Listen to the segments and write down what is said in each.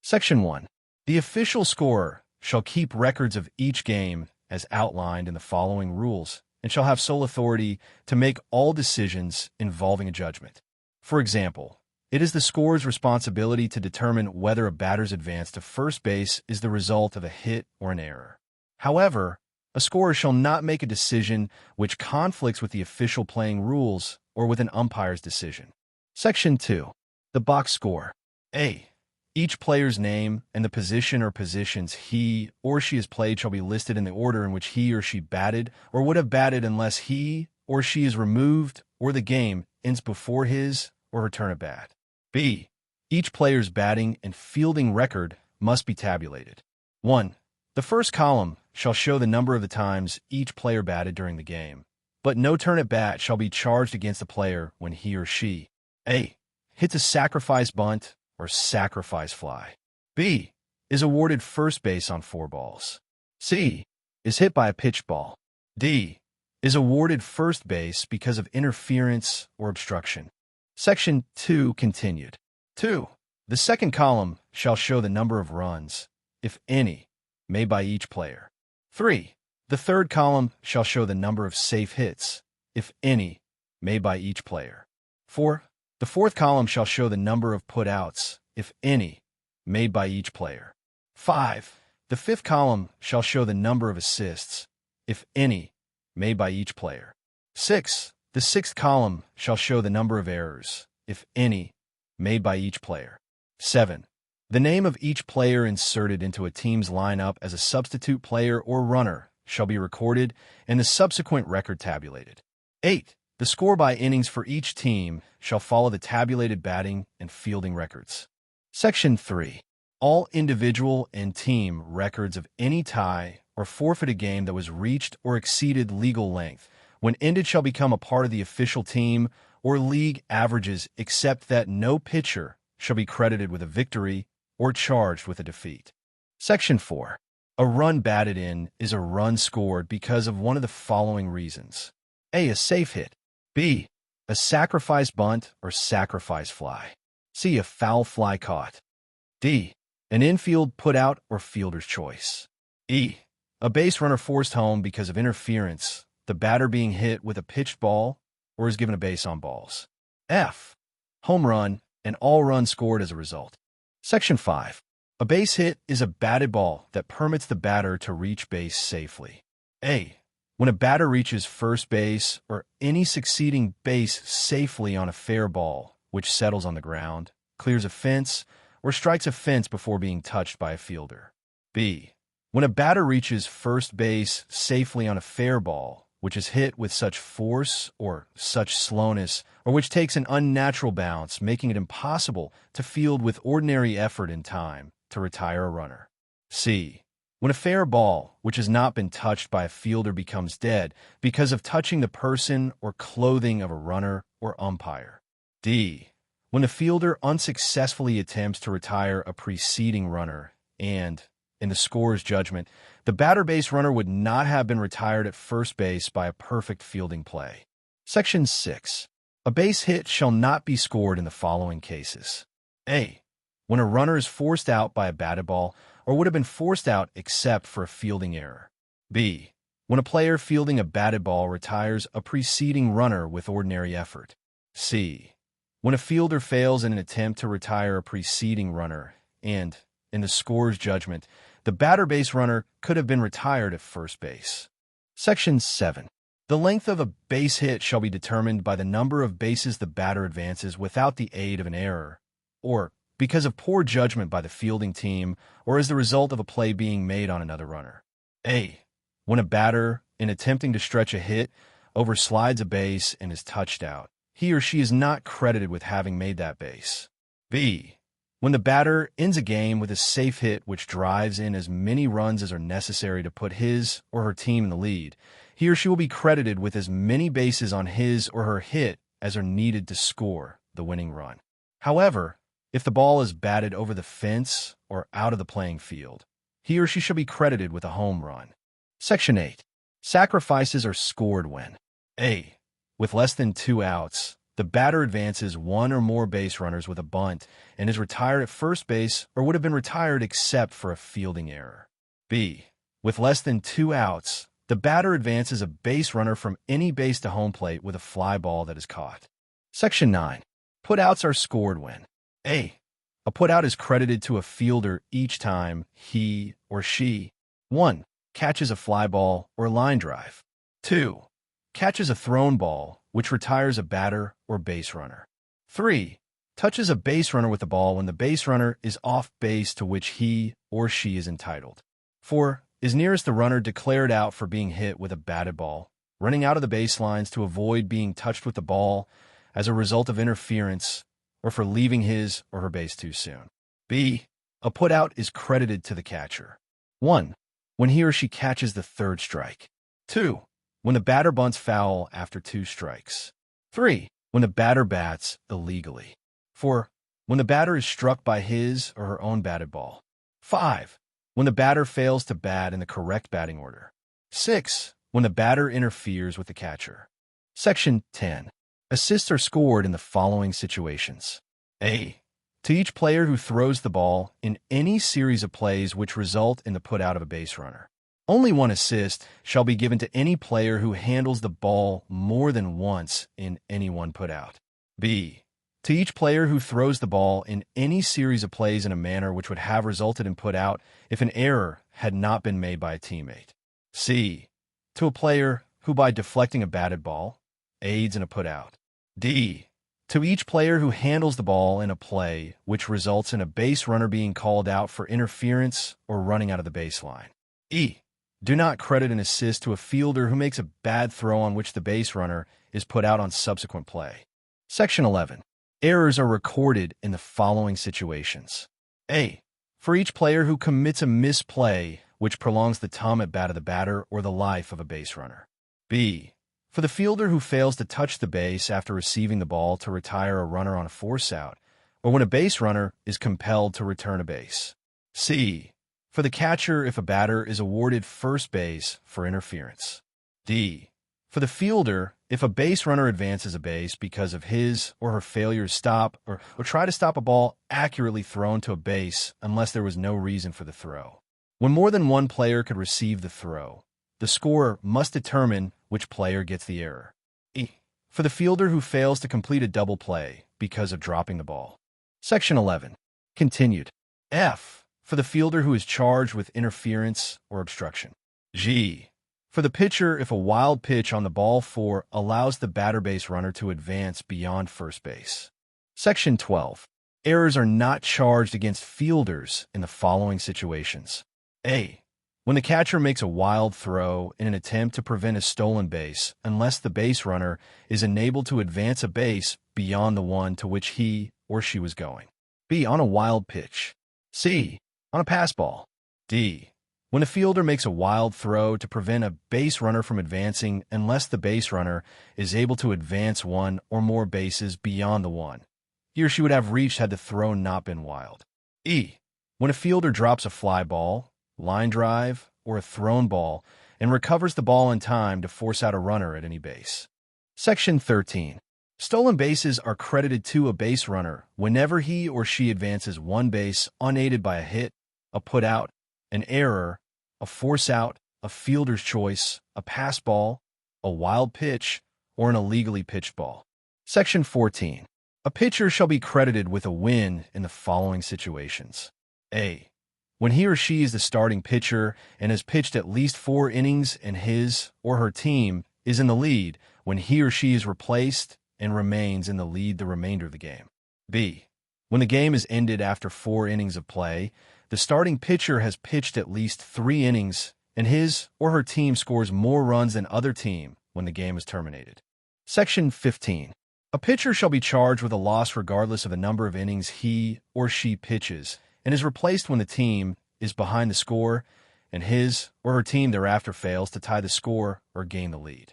Section 1. The official scorer shall keep records of each game as outlined in the following rules and shall have sole authority to make all decisions involving a judgment. For example, it is the scorer's responsibility to determine whether a batter's advance to first base is the result of a hit or an error. However, a scorer shall not make a decision which conflicts with the official playing rules or with an umpire's decision. Section 2. The box score. A. Each player's name and the position or positions he or she has played shall be listed in the order in which he or she batted or would have batted unless he or she is removed or the game ends before his or her turn at bat. B. Each player's batting and fielding record must be tabulated. 1. The first column shall show the number of the times each player batted during the game, but no turn at bat shall be charged against the player when he or she A. Hits a sacrifice bunt or sacrifice fly. B. Is awarded first base on 4 balls. C. Is hit by a pitched ball. D. Is awarded first base because of interference or obstruction. Section 2 continued. 2. The second column shall show the number of runs, if any, made by each player. 3. The third column shall show the number of safe hits, if any, made by each player. 4. The fourth column shall show the number of put-outs, if any, made by each player. 5. The fifth column shall show the number of assists, if any, made by each player. 6. The sixth column shall show the number of errors, if any, made by each player. 7. The name of each player inserted into a team's lineup as a substitute player or runner shall be recorded and the subsequent record tabulated. 8. The score by innings for each team shall follow the tabulated batting and fielding records. Section 3. All individual and team records of any tie or forfeited game that was reached or exceeded legal length when ended shall become a part of the official team or league averages, except that no pitcher shall be credited with a victory or charged with a defeat. Section 4. A run batted in is a run scored because of one of the following reasons. A. A safe hit. B. A sacrifice bunt or sacrifice fly. C. A foul fly caught. D. An infield put-out or fielder's choice. E. A base runner forced home because of interference, the batter being hit with a pitched ball or is given a base on balls. F. Home run and all runs scored as a result. Section 5. A base hit is a batted ball that permits the batter to reach base safely. A. When a batter reaches first base or any succeeding base safely on a fair ball, which settles on the ground, clears a fence, or strikes a fence before being touched by a fielder. B. When a batter reaches first base safely on a fair ball, which is hit with such force or such slowness, or which takes an unnatural bounce, making it impossible to field with ordinary effort and time to retire a runner. C. When a fair ball, which has not been touched by a fielder, becomes dead because of touching the person or clothing of a runner or umpire. D. When a fielder unsuccessfully attempts to retire a preceding runner and, in the scorer's judgment, the batter base runner would not have been retired at first base by a perfect fielding play. Section 6. A base hit shall not be scored in the following cases. A. When a runner is forced out by a batted ball or would have been forced out except for a fielding error. B. When a player fielding a batted ball retires a preceding runner with ordinary effort. C. When a fielder fails in an attempt to retire a preceding runner and, in the scorer's judgment, the batter base runner could have been retired at first base. Section 7. The length of a base hit shall be determined by the number of bases the batter advances without the aid of an error, or because of poor judgment by the fielding team, or as the result of a play being made on another runner. A. When a batter, in attempting to stretch a hit, overslides a base and is touched out, he or she is not credited with having made that base. B. When the batter ends a game with a safe hit which drives in as many runs as are necessary to put his or her team in the lead, he or she will be credited with as many bases on his or her hit as are needed to score the winning run. However, if the ball is batted over the fence or out of the playing field, he or she shall be credited with a home run. Section 8. Sacrifices are scored when A. With less than 2 outs, the batter advances one or more base runners with a bunt and is retired at first base or would have been retired except for a fielding error. B. With less than 2 outs, the batter advances a base runner from any base to home plate with a fly ball that is caught. Section 9. Putouts are scored when A. A putout is credited to a fielder each time he or she 1. Catches a fly ball or line drive. 2. Catches a thrown ball, which retires a batter or base runner. 3. Touches a base runner with the ball when the base runner is off base to which he or she is entitled. 4. Is nearest the runner declared out for being hit with a batted ball, running out of the baselines to avoid being touched with the ball as a result of interference or for leaving his or her base too soon. B. A putout is credited to the catcher. 1. When he or she catches the third strike. 2. When the batter bunts foul after 2 strikes. 3. When the batter bats illegally. 4. When the batter is struck by his or her own batted ball. 5. When the batter fails to bat in the correct batting order. 6. When the batter interferes with the catcher. Section 10. Assists are scored in the following situations. A. To each player who throws the ball in any series of plays which result in the putout of a base runner. Only 1 assist shall be given to any player who handles the ball more than once in any one putout. B. To each player who throws the ball in any series of plays in a manner which would have resulted in putout if an error had not been made by a teammate. C. To a player who, by deflecting a batted ball, aids in a putout. D. To each player who handles the ball in a play which results in a base runner being called out for interference or running out of the baseline. E. Do not credit an assist to a fielder who makes a bad throw on which the base runner is put out on subsequent play. Section 11. Errors are recorded in the following situations. A. For each player who commits a misplay which prolongs the time at bat of the batter or the life of a base runner. B. For the fielder who fails to touch the base after receiving the ball to retire a runner on a force out, or when a base runner is compelled to return a base. C. For the catcher if a batter is awarded first base for interference. D. For the fielder if a base runner advances a base because of his or her failure to stop or try to stop a ball accurately thrown to a base unless there was no reason for the throw. When more than one player could receive the throw, the scorer must determine which player gets the error. E. For the fielder who fails to complete a double play because of dropping the ball. Section 11. Continued. F. For the fielder who is charged with interference or obstruction. G. For the pitcher if a wild pitch on the ball 4 allows the batter base runner to advance beyond first base. Section 12. Errors are not charged against fielders in the following situations. A. When the catcher makes a wild throw in an attempt to prevent a stolen base unless the base runner is enabled to advance a base beyond the one to which he or she was going. B. On a wild pitch. C. On a pass ball. D. When a fielder makes a wild throw to prevent a base runner from advancing unless the base runner is able to advance one or more bases beyond the one he or she would have reached had the throw not been wild. E. When a fielder drops a fly ball, line drive, or a thrown ball and recovers the ball in time to force out a runner at any base. Section 13. Stolen bases are credited to a base runner whenever he or she advances one base unaided by a hit, a putout, an error, a force out, a fielder's choice, a pass ball, a wild pitch, or an illegally pitched ball. Section 14. A pitcher shall be credited with a win in the following situations. A. When he or she is the starting pitcher and has pitched at least 4 innings and his or her team is in the lead when he or she is replaced and remains in the lead the remainder of the game. B. When the game is ended after 4 innings of play, the starting pitcher has pitched at least 3 innings and his or her team scores more runs than other team when the game is terminated. Section 15. A pitcher shall be charged with a loss regardless of the number of innings he or she pitches and is replaced when the team is behind the score and his or her team thereafter fails to tie the score or gain the lead.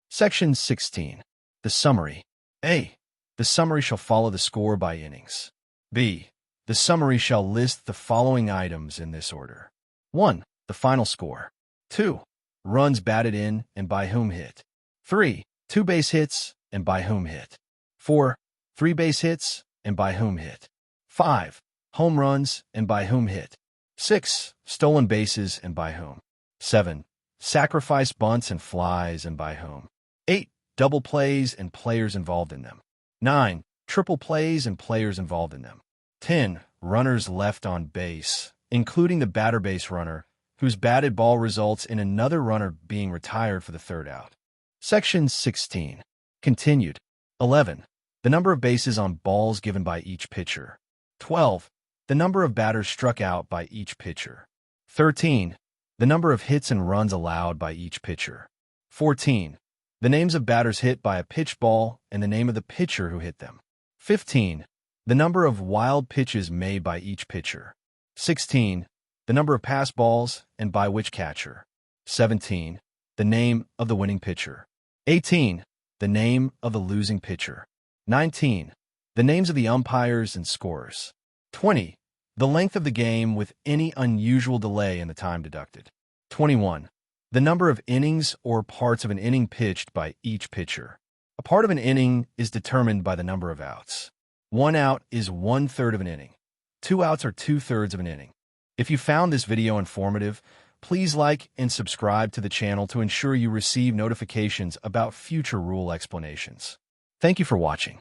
Section 16. The summary. A. The summary shall follow the score by innings. B. The summary shall list the following items in this order. 1. The final score. 2. Runs batted in and by whom hit. 3. 2 base hits and by whom hit. 4. Three base hits and by whom hit. 5. Home runs and by whom hit. 6. Stolen bases and by whom. 7. Sacrifice bunts and flies and by whom. 8. Double plays and players involved in them. 9. Triple plays and players involved in them. 10. Runners left on base, including the batter base runner, whose batted ball results in another runner being retired for the third out. Section 16. Continued. 11. The number of bases on balls given by each pitcher. 12. The number of batters struck out by each pitcher. 13. The number of hits and runs allowed by each pitcher. 14. The names of batters hit by a pitch ball and the name of the pitcher who hit them. 15. The number of wild pitches made by each pitcher. 16. The number of pass balls and by which catcher. 17. The name of the winning pitcher. 18. The name of the losing pitcher. 19. The names of the umpires and scorers. 20. The length of the game with any unusual delay in the time deducted. 21. The number of innings or parts of an inning pitched by each pitcher. A part of an inning is determined by the number of outs. 1 out is 1/3 of an inning. 2 outs are 2/3 of an inning. If you found this video informative, please like and subscribe to the channel to ensure you receive notifications about future rule explanations. Thank you for watching.